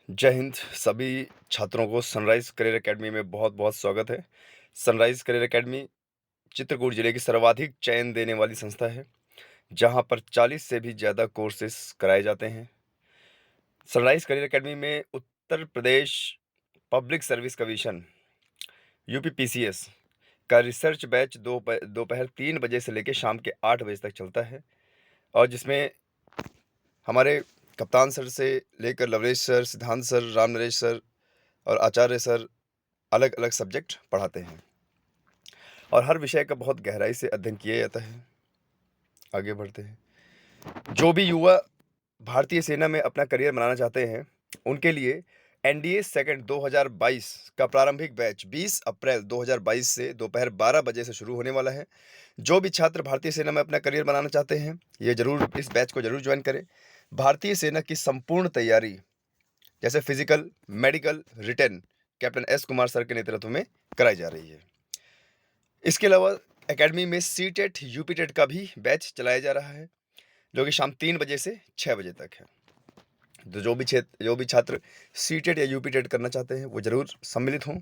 जय हिंद। सभी छात्रों को सनराइज करियर एकेडमी में बहुत बहुत स्वागत है। सनराइज करियर एकेडमी चित्रकूट जिले की सर्वाधिक चयन देने वाली संस्था है, जहां पर 40 से भी ज़्यादा कोर्सेज कराए जाते हैं। सनराइज करियर एकेडमी में Uttar Pradesh public service commission UPPCS का रिसर्च बैच दोपहर 3 बजे से लेकर शाम के 8 बजे तक चलता है, और जिसमें हमारे कप्तान सर से लेकर लवलेश सर, सिद्धांत सर, राम नरेश सर और आचार्य सर अलग अलग सब्जेक्ट पढ़ाते हैं, और हर विषय का बहुत गहराई से अध्ययन किया जाता है। आगे बढ़ते हैं। जो भी युवा भारतीय सेना में अपना करियर बनाना चाहते हैं, उनके लिए एनडीए सेकंड 2022 का प्रारंभिक बैच 20 अप्रैल 2022 से दोपहर 12 बजे से शुरू होने वाला है। जो भी छात्र भारतीय सेना में अपना करियर बनाना चाहते हैं, ये जरूर इस बैच को जरूर ज्वाइन करें। भारतीय सेना की संपूर्ण तैयारी, जैसे physical, medical, written, captain S Kumar sir के नेतृत्व में कराई जा रही है। इसके अलावा एकेडमी में सीटेट यूपीटेट का भी बैच चलाया जा रहा है, जो कि शाम 3 बजे से 6 बजे तक है। तो जो भी छात्र सीटेट या यूपीटेट करना चाहते हैं, वो जरूर सम्मिलित हों।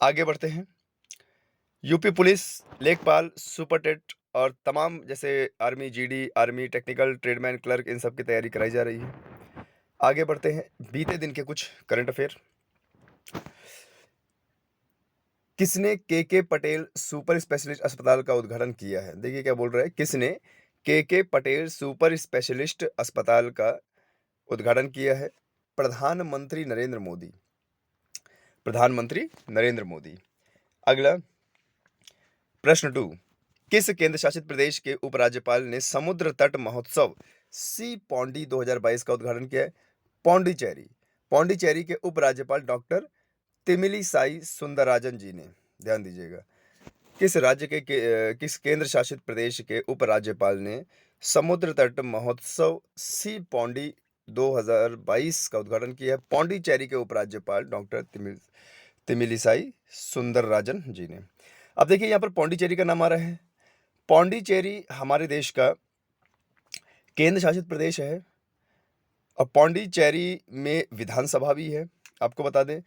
आगे बढ़ते हैं। यूपी पुलिस, लेखपाल, सुपरटेट और तमाम जैसे army GD, army technical, tradesman, clerk, इन सब की तैयारी कराई जा रही है। आगे बढ़ते हैं। बीते दिन के कुछ करंट अफेयर। किसने के पटेल सुपर स्पेशलिस्ट अस्पताल का उद्घाटन किया है? देखिए क्या बोल रहा है, किसने के पटेल सुपर स्पेशलिस्ट अस्पताल का उद्घाटन किया है? प्रधानमंत्री नरेंद्र मोदी। प्रधानमंत्री नरेंद्र मोदी। अगला प्रश्न 2। किस केंद्र शासित प्रदेश के उपराज्यपाल ने समुद्र तट महोत्सव सी पौंडी 2022 का उद्घाटन किया है? पौंडीचेरी। पौंडीचेरी के उपराज्यपाल डॉक्टर तिमिलीसाई सुंदरराजन जी ने। ध्यान दीजिएगा, किस केंद्र शासित प्रदेश के उपराज्यपाल ने समुद्र तट महोत्सव सी पौंडी 2022 का उद्घाटन किया है? पौंडीचेरी के उपराज्यपाल डॉक्टर तिमिलीसाई सुंदरराजन जी ने। अब देखिए, यहाँ पर पौंडीचेरी का नाम आ रहा है। पौंडीचेरी हमारे देश का केंद्र शासित प्रदेश है, और पौंडीचेरी में विधानसभा भी है। आपको बता दें,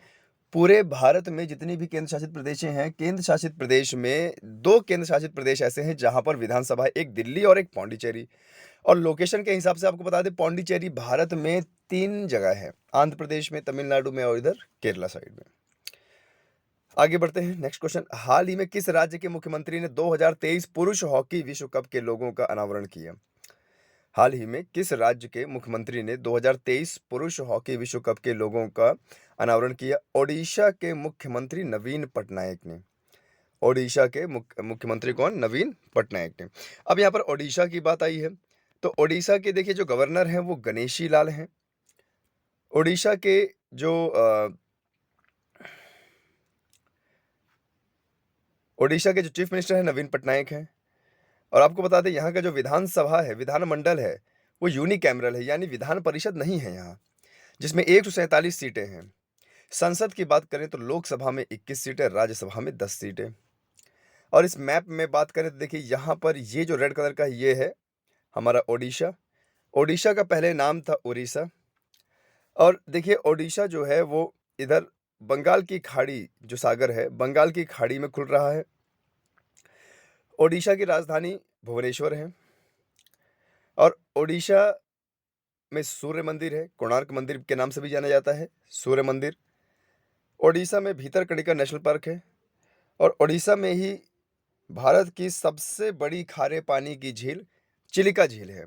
पूरे भारत में जितनी भी केंद्र शासित प्रदेश हैं, केंद्र शासित प्रदेश में 2 केंद्र शासित प्रदेश ऐसे हैं जहां पर विधानसभा, एक दिल्ली और एक पौंडीचेरी। और लोकेशन के हिसाब से आपको बता दें, पौंडीचेरी भारत में 3 जगह है, आंध्र प्रदेश में, तमिलनाडु में और इधर केरला साइड में। आगे बढ़ते हैं। Next question. हाल ही में किस राज्य के मुख्यमंत्री ने 2023 पुरुष हॉकी विश्व कप के लोगों का अनावरण किया? हाल ही में किस राज्य के मुख्यमंत्री ने 2023 पुरुष हॉकी विश्व कप के लोगों का अनावरण किया? ओडिशा के मुख्यमंत्री नवीन पटनायक ने। ओडिशा के मुख्यमंत्री कौन? नवीन पटनायक ने। अब यहाँ पर ओडिशा की बात आई है, तो ओडिशा के देखिए जो गवर्नर हैं वो गणेशी लाल हैं। ओडिशा के जो ओडिशा के जो चीफ मिनिस्टर हैं नवीन पटनायक हैं। और आपको बता दें, यहाँ का जो विधानसभा है, विधानमंडल है, वो यूनिकैमरल है, यानी विधान परिषद नहीं है यहाँ, जिसमें 147 सीटें हैं। संसद की बात करें तो लोकसभा में 21 सीटें, राज्यसभा में 10 सीटें। और इस मैप में बात करें तो देखिए, यहाँ पर ये जो रेड कलर का ये है हमारा ओडिशा। ओडिशा का पहले नाम था उड़ीसा। और देखिए, ओडिशा जो है वो इधर बंगाल की खाड़ी, जो सागर है, बंगाल की खाड़ी में खुल रहा है। ओडिशा की राजधानी भुवनेश्वर है, और ओडिशा में सूर्य मंदिर है, कोणार्क मंदिर के नाम से भी जाना जाता है, सूर्य मंदिर। ओडिशा में भीतरकनिका नेशनल पार्क है, और ओडिशा में ही भारत की सबसे बड़ी खारे पानी की झील चिलिका झील है,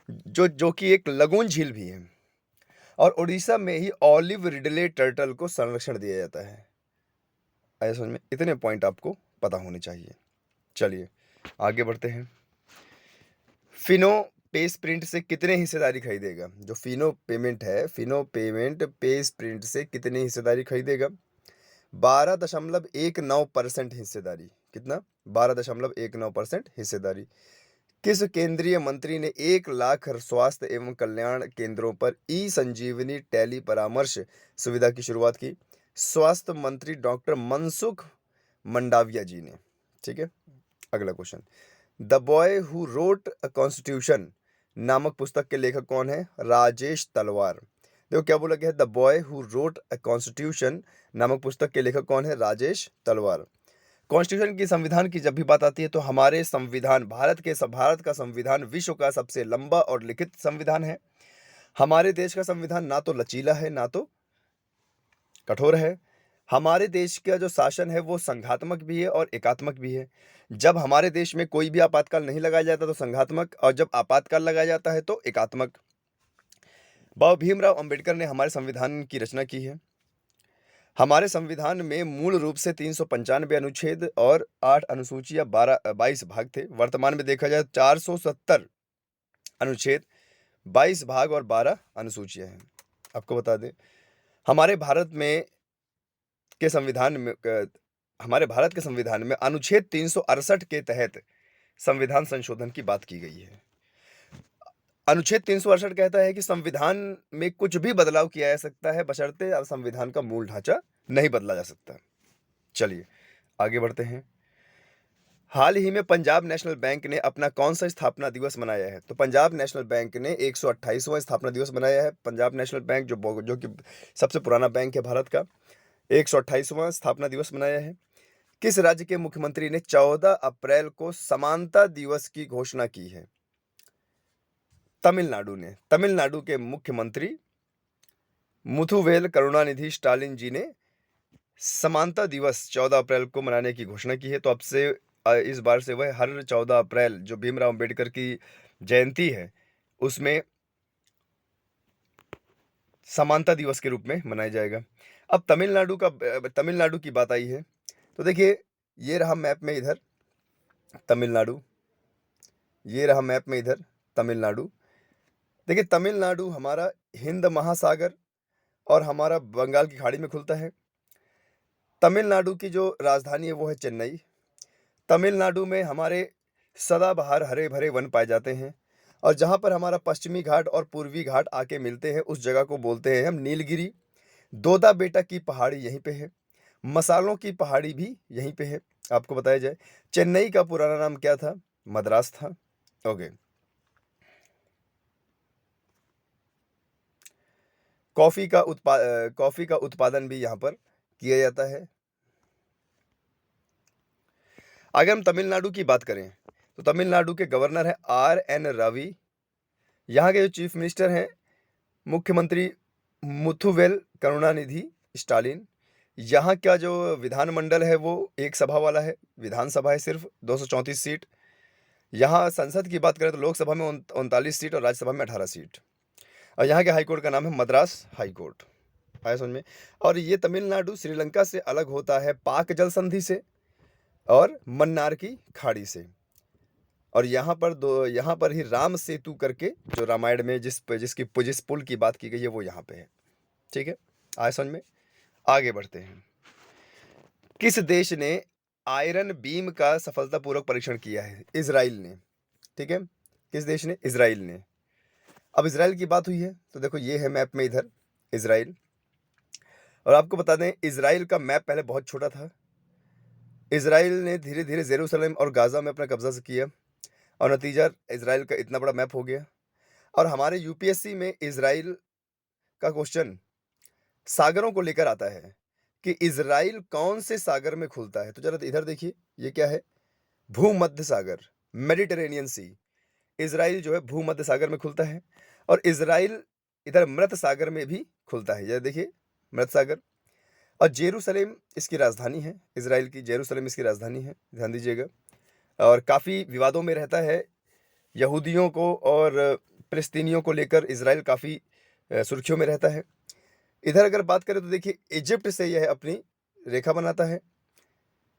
जो कि एक लगून झील भी है। और ओडिशा में ही ऑलिव रिडले टर्टल को संरक्षण दिया जाता है। आया समझ में? इतने पॉइंट आपको पता होने चाहिए। चलिए आगे बढ़ते हैं। फिनो पे स्प्रिंट से कितने हिस्सेदारी खरीदेगा? जो फिनो पेमेंट है, फिनो पेमेंट पे स्प्रिंट से कितनी हिस्सेदारी खरीदेगा? 12.19% हिस्सेदारी। कितना? 12.19% हिस्सेदारी। किस केंद्रीय मंत्री ने 1 लाख स्वास्थ्य एवं कल्याण केंद्रों पर ई संजीवनी टेली परामर्श सुविधा की शुरुआत की? स्वास्थ्य मंत्री डॉक्टर मनसुख मंडाविया जी ने। ठीक है। अगला question. The boy who wrote a constitution नामक पुस्तक के लेखक कौन है? राजेश तलवार। देखो क्या बोला गया है, the boy who wrote a constitution नामक पुस्तक के लेखक कौन है? राजेश तलवार। कॉन्स्टिट्यूशन की, संविधान की जब भी बात आती है तो हमारे संविधान, भारत का संविधान विश्व का सबसे लंबा और लिखित संविधान है। हमारे देश का संविधान ना तो लचीला है ना तो कठोर है। हमारे देश का जो शासन है वो संघात्मक भी है और एकात्मक भी है। जब हमारे देश में कोई भी आपातकाल नहीं लगाया जाता तो संघात्मक, और जब आपातकाल लगाया जाता है तो एकात्मक। बाबा भीमराव अंबेडकर ने हमारे संविधान की रचना की है। हमारे संविधान में मूल रूप से 395 अनुच्छेद और 8 अनुसूचियां, 22 भाग थे। वर्तमान में देखा जाए 470 अनुच्छेद, 22 भाग और 12 अनुसूचियां हैं। आपको बता दें, हमारे भारत में के संविधान में हमारे भारत के संविधान में अनुच्छेद 368 के तहत संविधान संशोधन की बात की गई है। अनुच्छेद 368 कहता है कि संविधान में कुछ भी बदलाव किया जा सकता है, बशर्ते संविधान का मूल ढांचा नहीं बदला जा सकता। चलिए आगे बढ़ते हैं। हाल ही में पंजाब नेशनल बैंक ने अपना कौन सा स्थापना दिवस मनाया है? तो पंजाब नेशनल बैंक ने 128वां स्थापना दिवस मनाया है। पंजाब नेशनल बैंक जो कि सबसे पुराना बैंक है भारत का, 128वां स्थापना दिवस मनाया है। किस राज्य के मुख्यमंत्री ने 14 अप्रैल को समानता दिवस की घोषणा की है? तमिलनाडु ने। तमिलनाडु के मुख्यमंत्री मुथुवेल करुणानिधि स्टालिन जी ने समानता दिवस 14 अप्रैल को मनाने की घोषणा की है। तो अब से इस बार से वह हर 14 अप्रैल जो भीमराव अंबेडकर की जयंती है उसमें समानता दिवस के रूप में मनाया जाएगा। अब तमिलनाडु की बात आई है तो देखिए, ये रहा मैप में इधर तमिलनाडु, ये रहा मैप में इधर तमिलनाडु। देखिए तमिलनाडु हमारा हिंद महासागर और हमारा बंगाल की खाड़ी में खुलता है। तमिलनाडु की जो राजधानी है वो है चेन्नई। तमिलनाडु में हमारे सदाबहार हरे भरे वन पाए जाते हैं, और जहाँ पर हमारा पश्चिमी घाट और पूर्वी घाट आके मिलते हैं उस जगह को बोलते हैं हम नीलगिरी। दोदा बेटा की पहाड़ी यहीं पे है, मसालों की पहाड़ी भी यहीं पे है। आपको बताया जाए, चेन्नई का पुराना नाम क्या था? मद्रास था। ओके। कॉफी का उत्पादन भी यहाँ पर किया जाता है। अगर हम तमिलनाडु की बात करें तो तमिलनाडु के गवर्नर है RN रवि। यहाँ के जो चीफ मिनिस्टर हैं मुख्यमंत्री मुथुवेल करुणानिधि स्टालिन। यहाँ का जो विधानमंडल है वो एक सभा वाला है, विधानसभा है सिर्फ 234 सीट। यहाँ संसद की बात करें तो लोकसभा में 39 सीट और राज्यसभा में 18 सीट। और यहाँ के हाईकोर्ट का नाम है मद्रास हाईकोर्ट। आया समझ में? और ये तमिलनाडु श्रीलंका से अलग होता है पाक जल संधि से और मन्नार की खाड़ी से। और यहाँ पर ही राम सेतु करके जो रामायण में जिस पुल की बात की गई है वो यहाँ पे है। ठीक है, आया समझ में? आगे बढ़ते हैं। किस देश ने आयरन बीम का सफलतापूर्वक परीक्षण किया है? इजराइल ने। ठीक है, किस देश ने? इजराइल ने। अब इजराइल की बात हुई है तो देखो ये है मैप में इधर इजराइल। और आपको बता दें इजराइल का मैप पहले बहुत छोटा था। इजराइल ने धीरे धीरे जेरूसलम और गाजा में अपना कब्जा किया और नतीजा इजराइल का इतना बड़ा मैप हो गया। और हमारे यूपीएससी में इजराइल का क्वेश्चन सागरों को लेकर आता है कि इजराइल कौन से सागर में खुलता है। तो जरा इधर देखिए, ये क्या है? भूमध्य सागर, मेडिटेरेनियन सी। इजराइल जो है भूमध्य सागर में खुलता है। और इजराइल इधर मृत सागर में भी खुलता है। ये देखिए मृत सागर। और जेरूसलेम इसकी राजधानी है, इजराइल की जेरूसलेम इसकी राजधानी है, ध्यान दीजिएगा। और काफ़ी विवादों में रहता है यहूदियों को और फिलिस्तीनियों को लेकर इजराइल काफ़ी सुर्खियों में रहता है। इधर अगर बात करें तो देखिए इजिप्ट से यह अपनी रेखा बनाता है,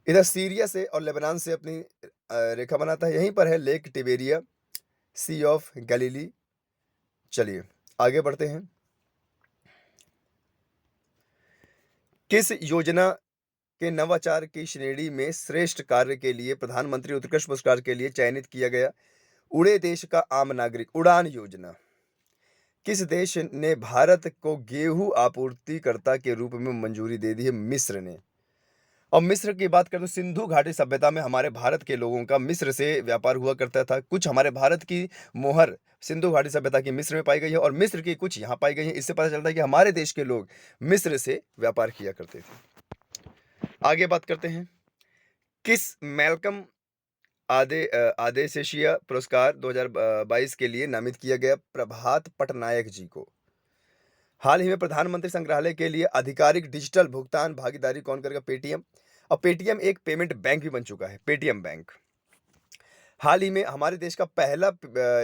इधर सीरिया से और लेबनान से अपनी रेखा बनाता है। यहीं पर है लेक टिबेरिया, सी ऑफ गलीली। चलिए आगे बढ़ते हैं। किस योजना के नवाचार की श्रेणी में श्रेष्ठ कार्य के लिए प्रधानमंत्री उत्कृष्ट पुरस्कार के लिए चयनित किया गया उड़े देश का आम नागरिक? उड़ान योजना। किस देश ने भारत को गेहूं आपूर्तिकर्ता के रूप में मंजूरी दे दी है? मिस्र ने। और मिस्र की बात करें तो सिंधु घाटी सभ्यता में हमारे भारत के लोगों का मिस्र से व्यापार हुआ करता था। कुछ हमारे भारत की मोहर सिंधु घाटी सभ्यता की मिस्र में पाई गई है और मिस्र की कुछ यहाँ पाई गई है। इससे पता चलता है कि हमारे देश के लोग मिस्र से व्यापार किया करते थे। आगे बात करते हैं, किस मैल्कम आदेशेशिया पुरस्कार 2022 के लिए नामित किया गया प्रभात पटनायक जी को। हाल ही में प्रधानमंत्री संग्रहालय के लिए आधिकारिक डिजिटल भुगतान भागीदारी कौन करेगा? पेटीएम। और पेटीएम एक पेमेंट बैंक भी बन चुका है, पेटीएम बैंक। हाल ही में हमारे देश का पहला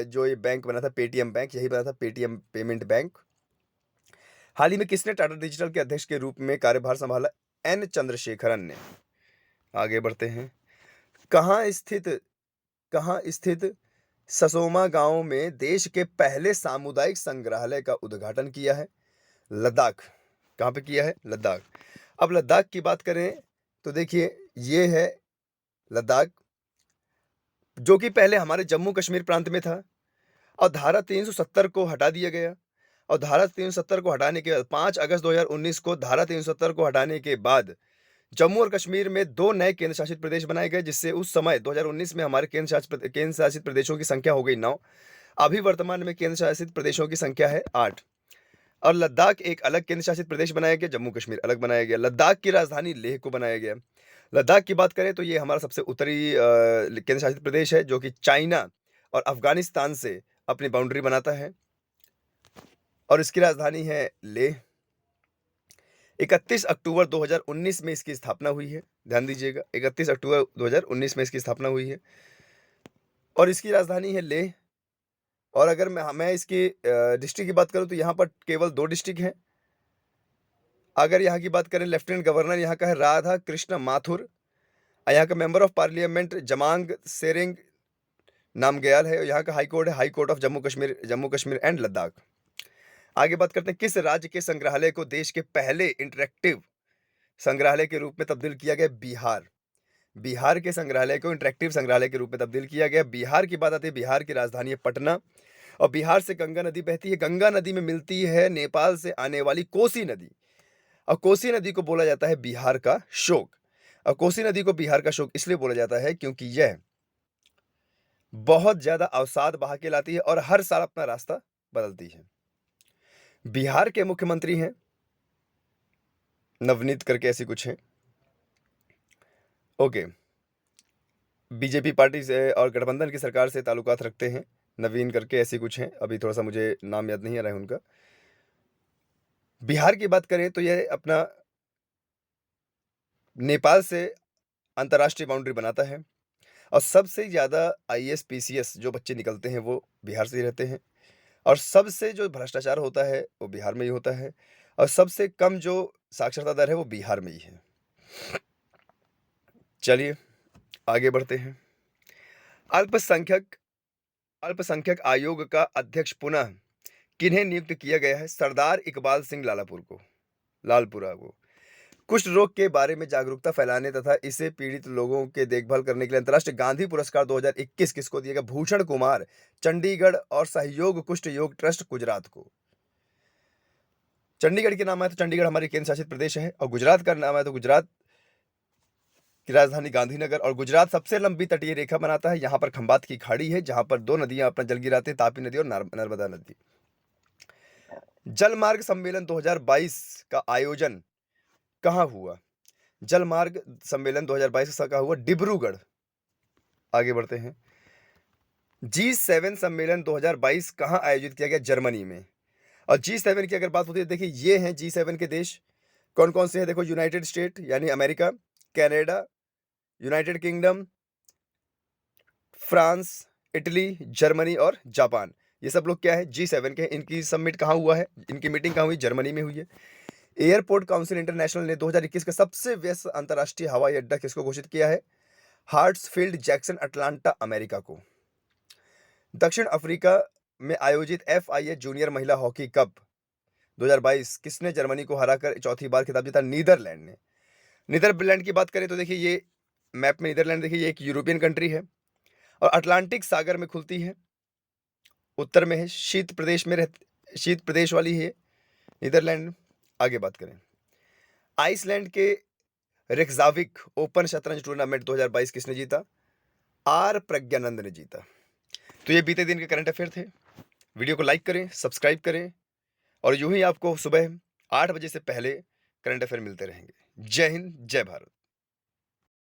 जो ये बैंक बना था पेटीएम बैंक, यही बना था पेटीएम पेमेंट बैंक। हाल ही में किसने टाटा डिजिटल के अध्यक्ष के रूप में कार्यभार संभाला? एन चंद्रशेखरन ने। आगे बढ़ते हैं, कहाँ स्थित ससोमा गांव में देश के पहले सामुदायिक संग्रहालय का उद्घाटन किया है? लद्दाख। कहाँ पे किया है? लद्दाख। अब लद्दाख की बात करें तो देखिए, ये है लद्दाख, जो कि पहले हमारे जम्मू कश्मीर प्रांत में था और धारा 370 को हटा दिया गया। और धारा 370 को हटाने के बाद 5 अगस्त 2019 को धारा 370 को हटाने के बाद जम्मू और कश्मीर में 2 नए केंद्र शासित प्रदेश बनाए गए, जिससे उस समय 2019 में हमारे केंद्र शासित प्रदेशों की संख्या हो गई 9। अभी वर्तमान में केंद्र शासित प्रदेशों की संख्या है 8। और लद्दाख एक अलग केंद्र शासित प्रदेश बनाया गया, जम्मू कश्मीर अलग बनाया गया। लद्दाख की राजधानी लेह को बनाया गया। लद्दाख की बात करें तो ये हमारा सबसे उत्तरी केंद्र शासित प्रदेश है, जो कि चाइना और अफगानिस्तान से अपनी बाउंड्री बनाता है और इसकी राजधानी है लेह। 31 अक्टूबर 2019 में इसकी स्थापना हुई है। ध्यान दीजिएगा, 31 अक्टूबर 2019 में इसकी स्थापना हुई है और इसकी राजधानी है लेह। और अगर मैं इसकी डिस्ट्रिक्ट की बात करूं तो यहाँ पर केवल 2 डिस्ट्रिक्ट हैं। अगर यहाँ की बात करें, लेफ्टिनेंट गवर्नर यहाँ का है राधा कृष्ण माथुर, यहाँ का member of parliament Jamyang Tsering Namgyal है और यहाँ का हाई कोर्ट है high court of Jammu Kashmir and Ladakh. आगे बात करते हैं, किस राज्य के संग्रहालय को देश के पहले इंटरेक्टिव संग्रहालय के रूप में तब्दील किया गया? बिहार। बिहार के संग्रहालय को इंटरेक्टिव संग्रहालय के रूप में तब्दील किया गया। बिहार की बात आती है, बिहार की राजधानी है पटना और बिहार से गंगा नदी बहती है। गंगा नदी में मिलती है नेपाल से आने वाली कोसी नदी और कोसी नदी को बोला जाता है बिहार का शोक। और कोसी नदी को बिहार का शोक इसलिए बोला जाता है क्योंकि यह बहुत ज्यादा अवसाद बहा के लाती है और हर साल अपना रास्ता बदलती है। बिहार के मुख्यमंत्री हैं नवनीत करके, ऐसी कुछ है। ओके, बीजेपी पार्टी से और गठबंधन की सरकार से ताल्लुकात रखते हैं, नवीन करके ऐसी कुछ है। अभी थोड़ा सा मुझे नाम याद नहीं आ रहा है उनका। बिहार की बात करें तो यह अपना नेपाल से अंतर्राष्ट्रीय बाउंड्री बनाता है और सबसे ज़्यादा आईएएस पीसीएस जो बच्चे निकलते हैं वो बिहार से ही रहते हैं और सबसे जो भ्रष्टाचार होता है वो बिहार में ही होता है और सबसे कम जो साक्षरता दर है वो बिहार में ही है। चलिए आगे बढ़ते हैं। अल्पसंख्यक आयोग का अध्यक्ष पुनः किन्हें नियुक्त किया गया है? सरदार इकबाल सिंह लालपुरा को। कुष्ठ रोग के बारे में जागरूकता फैलाने तथा इसे पीड़ित लोगों के देखभाल करने के लिए अंतर्राष्ट्रीय गांधी पुरस्कार 2021 किसको दिया गया? भूषण कुमार, चंडीगढ़ और सहयोग कुष्ठ योग ट्रस्ट गुजरात को। चंडीगढ़ के नाम है तो चंडीगढ़ हमारी केंद्र शासित प्रदेश है और गुजरात का नाम है तो गुजरात की राजधानी गांधीनगर। और गुजरात सबसे लंबी तटीय रेखा बनाता है। यहाँ पर खंबात की खाड़ी है जहां पर 2 नदियां अपना जल गिराते हैं, तापी नदी और नर्मदा नदी। जलमार्ग सम्मेलन 2022 का आयोजन कहाँ हुआ? जलमार्ग सम्मेलन 2022 का हुआ डिब्रूगढ़। आगे बढ़ते हैं, G7 सम्मेलन 2022 कहाँ आयोजित किया गया? जर्मनी में। और G7 की अगर बात होती है, देखिए ये हैं G7 के देश कौन कौन से हैं। देखो, यूनाइटेड स्टेट यानी America, Canada, United kingdom, France, Italy, Germany और जापान। ये सब लोग क्या है? G7 के। इनकी समिट कहाँ हुआ है? इनकी मीटिंग कहाँ हुई? जर्मनी में हुई है। एयरपोर्ट काउंसिल इंटरनेशनल ने 2021 का सबसे व्यस्त अंतर्राष्ट्रीय हवाई अड्डा किसको घोषित किया है? हार्ट्सफील्ड जैक्सन अटलांटा अमेरिका को। दक्षिण अफ्रीका में आयोजित FIA जूनियर महिला हॉकी कप 2022 किसने जर्मनी को हराकर चौथी बार खिताब जीता? नीदरलैंड ने। नीदरलैंड की बात करें तो देखिए ये मैप में नीदरलैंड, देखिए ये एक यूरोपियन कंट्री है और अटलांटिक सागर में खुलती है, उत्तर में है, शीत प्रदेश वाली है नीदरलैंड। आगे बात करें, आइसलैंड के रेक्जाविक ओपन शतरंज टूर्नामेंट 2022 किसने जीता? आर प्रज्ञानंद ने जीता। तो ये बीते दिन के करंट अफेयर थे। वीडियो को लाइक करें, सब्सक्राइब करें और यूं ही आपको सुबह 8 बजे से पहले करंट अफेयर मिलते रहेंगे। जय हिंद, जय भारत।